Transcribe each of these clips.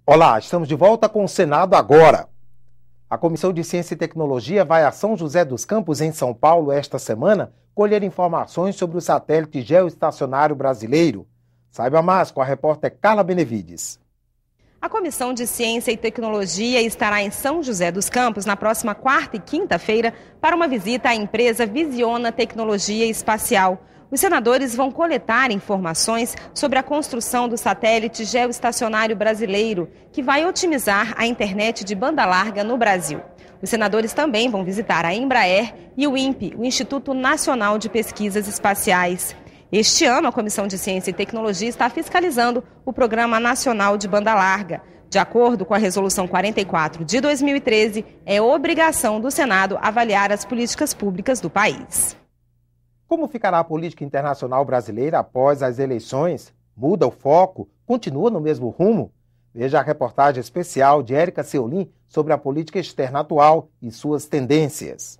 Olá, estamos de volta com o Senado agora. A Comissão de Ciência e Tecnologia vai a São José dos Campos, em São Paulo, esta semana, colher informações sobre o satélite geoestacionário brasileiro. Saiba mais com a repórter Carla Benevides. A Comissão de Ciência e Tecnologia estará em São José dos Campos na próxima quarta e quinta-feira para uma visita à empresa Visiona Tecnologia Espacial. Os senadores vão coletar informações sobre a construção do satélite geoestacionário brasileiro, que vai otimizar a internet de banda larga no Brasil. Os senadores também vão visitar a Embraer e o INPE, o Instituto Nacional de Pesquisas Espaciais. Este ano, a Comissão de Ciência e Tecnologia está fiscalizando o Programa Nacional de Banda Larga. De acordo com a Resolução 44 de 2013, é obrigação do Senado avaliar as políticas públicas do país. Como ficará a política internacional brasileira após as eleições? Muda o foco? Continua no mesmo rumo? Veja a reportagem especial de Érica Seolim sobre a política externa atual e suas tendências.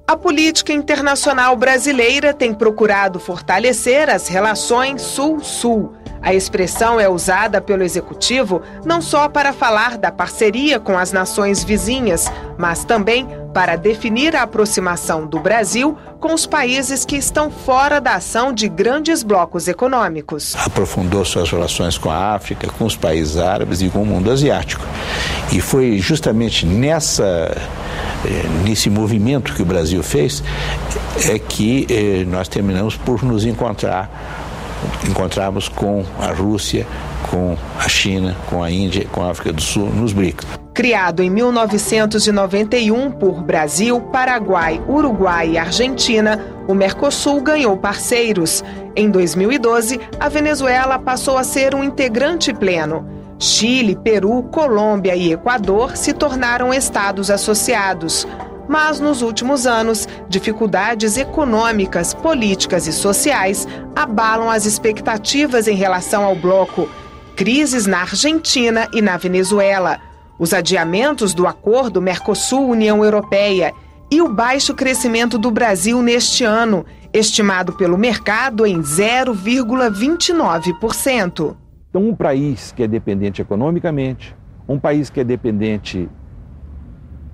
A política internacional brasileira tem procurado fortalecer as relações Sul-Sul. A expressão é usada pelo Executivo não só para falar da parceria com as nações vizinhas, mas também para definir a aproximação do Brasil com os países que estão fora da ação de grandes blocos econômicos. Aprofundou suas relações com a África, com os países árabes e com o mundo asiático. E foi justamente nesse movimento que o Brasil fez que nós terminamos por nos encontrarmos com a Rússia, com a China, com a Índia, com a África do Sul, nos BRICS. Criado em 1991 por Brasil, Paraguai, Uruguai e Argentina, o Mercosul ganhou parceiros. Em 2012, a Venezuela passou a ser um integrante pleno. Chile, Peru, Colômbia e Equador se tornaram estados associados. Mas nos últimos anos, dificuldades econômicas, políticas e sociais abalam as expectativas em relação ao bloco. Crises na Argentina e na Venezuela, os adiamentos do acordo Mercosul-União Europeia e o baixo crescimento do Brasil neste ano, estimado pelo mercado em 0,29%. Então, um país que é dependente economicamente, um país que é dependente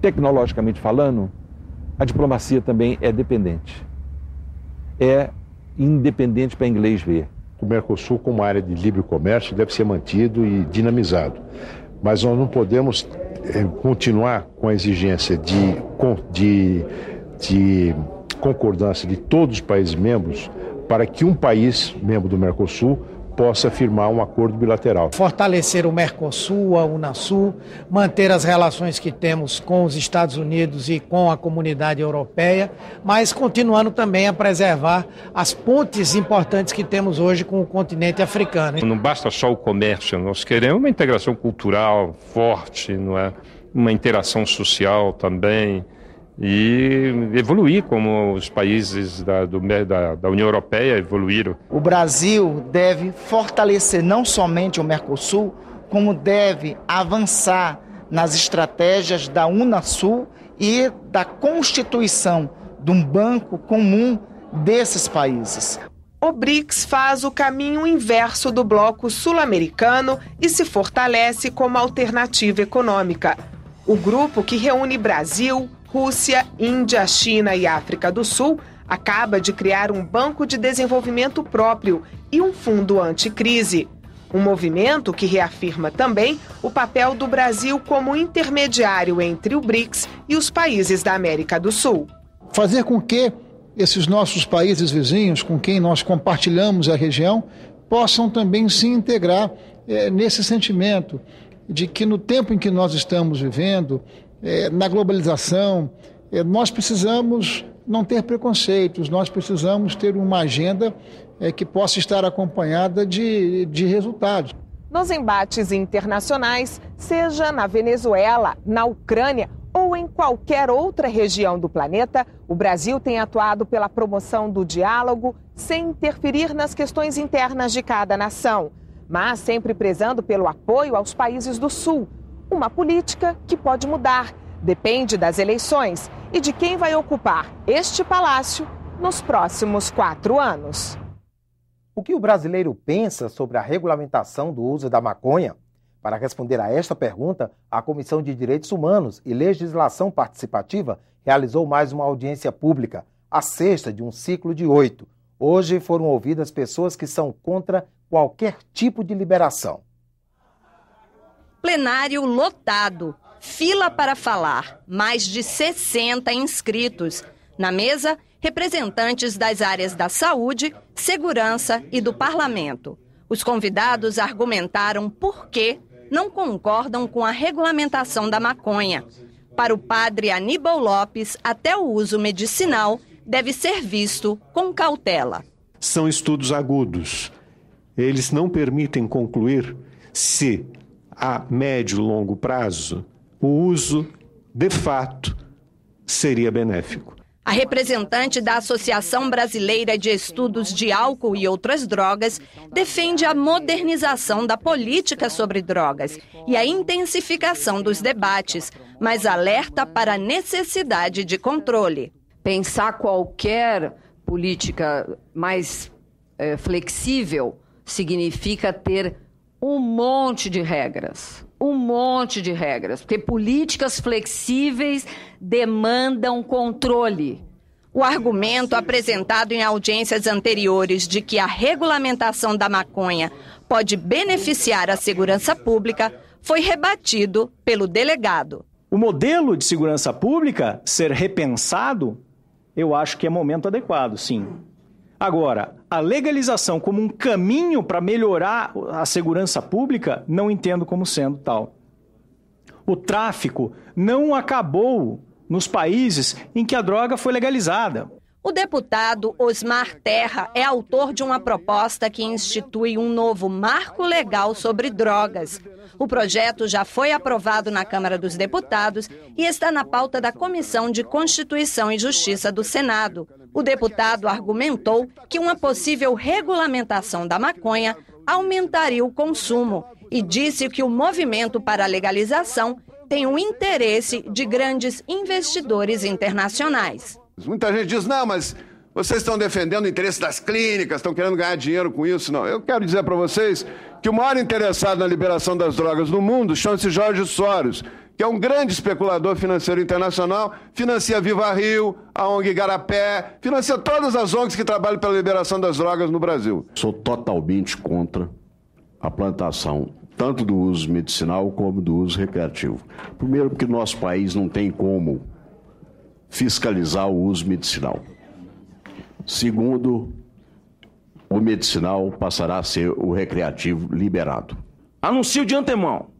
tecnologicamente falando, a diplomacia também é dependente. É independente para inglês ver. O Mercosul, como área de livre comércio, deve ser mantido e dinamizado. Mas nós não podemos continuar com a exigência de concordância de todos os países membros para que um país membro do Mercosul possa firmar um acordo bilateral. Fortalecer o Mercosul, a Unasul, manter as relações que temos com os Estados Unidos e com a comunidade europeia, mas continuando também a preservar as pontes importantes que temos hoje com o continente africano. Não basta só o comércio, nós queremos uma integração cultural forte, não é? Uma interação social também, e evoluir como os países da União Europeia evoluíram. O Brasil deve fortalecer não somente o Mercosul, como deve avançar nas estratégias da Unasul e da constituição de um banco comum desses países. O BRICS faz o caminho inverso do bloco sul-americano e se fortalece como alternativa econômica. O grupo, que reúne Brasil, Rússia, Índia, China e África do Sul, acaba de criar um banco de desenvolvimento próprio e um fundo anticrise. Um movimento que reafirma também o papel do Brasil como intermediário entre o BRICS e os países da América do Sul. Fazer com que esses nossos países vizinhos, com quem nós compartilhamos a região, possam também se integrar nesse sentimento de que no tempo em que nós estamos vivendo, na globalização, nós precisamos não ter preconceitos, nós precisamos ter uma agenda que possa estar acompanhada de resultados. Nos embates internacionais, seja na Venezuela, na Ucrânia ou em qualquer outra região do planeta, o Brasil tem atuado pela promoção do diálogo sem interferir nas questões internas de cada nação, mas sempre prezando pelo apoio aos países do Sul. Uma política que pode mudar, depende das eleições e de quem vai ocupar este palácio nos próximos 4 anos. O que o brasileiro pensa sobre a regulamentação do uso da maconha? Para responder a esta pergunta, a Comissão de Direitos Humanos e Legislação Participativa realizou mais uma audiência pública, a sexta de um ciclo de 8. Hoje foram ouvidas pessoas que são contra qualquer tipo de liberação. Plenário lotado, fila para falar, mais de 60 inscritos. Na mesa, representantes das áreas da saúde, segurança e do parlamento. Os convidados argumentaram por que não concordam com a regulamentação da maconha. Para o padre Aníbal Lopes, até o uso medicinal deve ser visto com cautela. São estudos agudos. Eles não permitem concluir se, a médio e longo prazo, o uso, de fato, seria benéfico. A representante da Associação Brasileira de Estudos de Álcool e Outras Drogas defende a modernização da política sobre drogas e a intensificação dos debates, mas alerta para a necessidade de controle. Pensar qualquer política mais flexível significa ter um monte de regras. Porque políticas flexíveis demandam controle. O argumento apresentado em audiências anteriores de que a regulamentação da maconha pode beneficiar a segurança pública foi rebatido pelo delegado. O modelo de segurança pública ser repensado, eu acho que é momento adequado, sim. Agora, a legalização como um caminho para melhorar a segurança pública, não entendo como sendo tal. O tráfico não acabou nos países em que a droga foi legalizada. O deputado Osmar Terra é autor de uma proposta que institui um novo marco legal sobre drogas. O projeto já foi aprovado na Câmara dos Deputados e está na pauta da Comissão de Constituição e Justiça do Senado. O deputado argumentou que uma possível regulamentação da maconha aumentaria o consumo e disse que o movimento para a legalização tem o interesse de grandes investidores internacionais. Muita gente diz, não, mas vocês estão defendendo o interesse das clínicas, estão querendo ganhar dinheiro com isso. Não, eu quero dizer para vocês que o maior interessado na liberação das drogas no mundo chama-se Jorge Soros, que é um grande especulador financeiro internacional, financia Viva Rio, a ONG Igarapé, financia todas as ONGs que trabalham pela liberação das drogas no Brasil. Sou totalmente contra a plantação, tanto do uso medicinal como do uso recreativo. Primeiro, porque nosso país não tem como fiscalizar o uso medicinal. Segundo, o medicinal passará a ser o recreativo liberado. Anuncio de antemão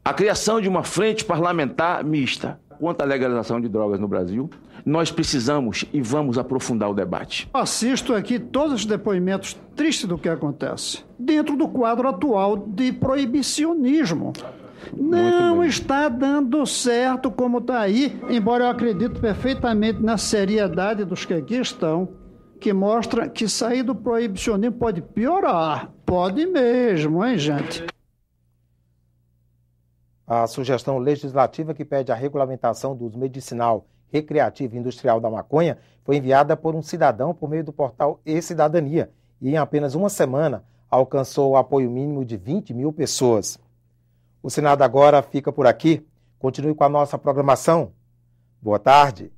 a criação de uma frente parlamentar mista quanto à legalização de drogas no Brasil. Nós precisamos e vamos aprofundar o debate. Assisto aqui todos os depoimentos tristes do que acontece dentro do quadro atual de proibicionismo. Não está dando certo como está aí, embora eu acredite perfeitamente na seriedade dos que aqui estão, que mostra que sair do proibicionismo pode piorar. Pode mesmo, hein, gente? A sugestão legislativa que pede a regulamentação do uso medicinal, recreativo e industrial da maconha foi enviada por um cidadão por meio do portal E-Cidadania e em apenas uma semana alcançou o apoio mínimo de 20 mil pessoas. O Senado agora fica por aqui. Continue com a nossa programação. Boa tarde.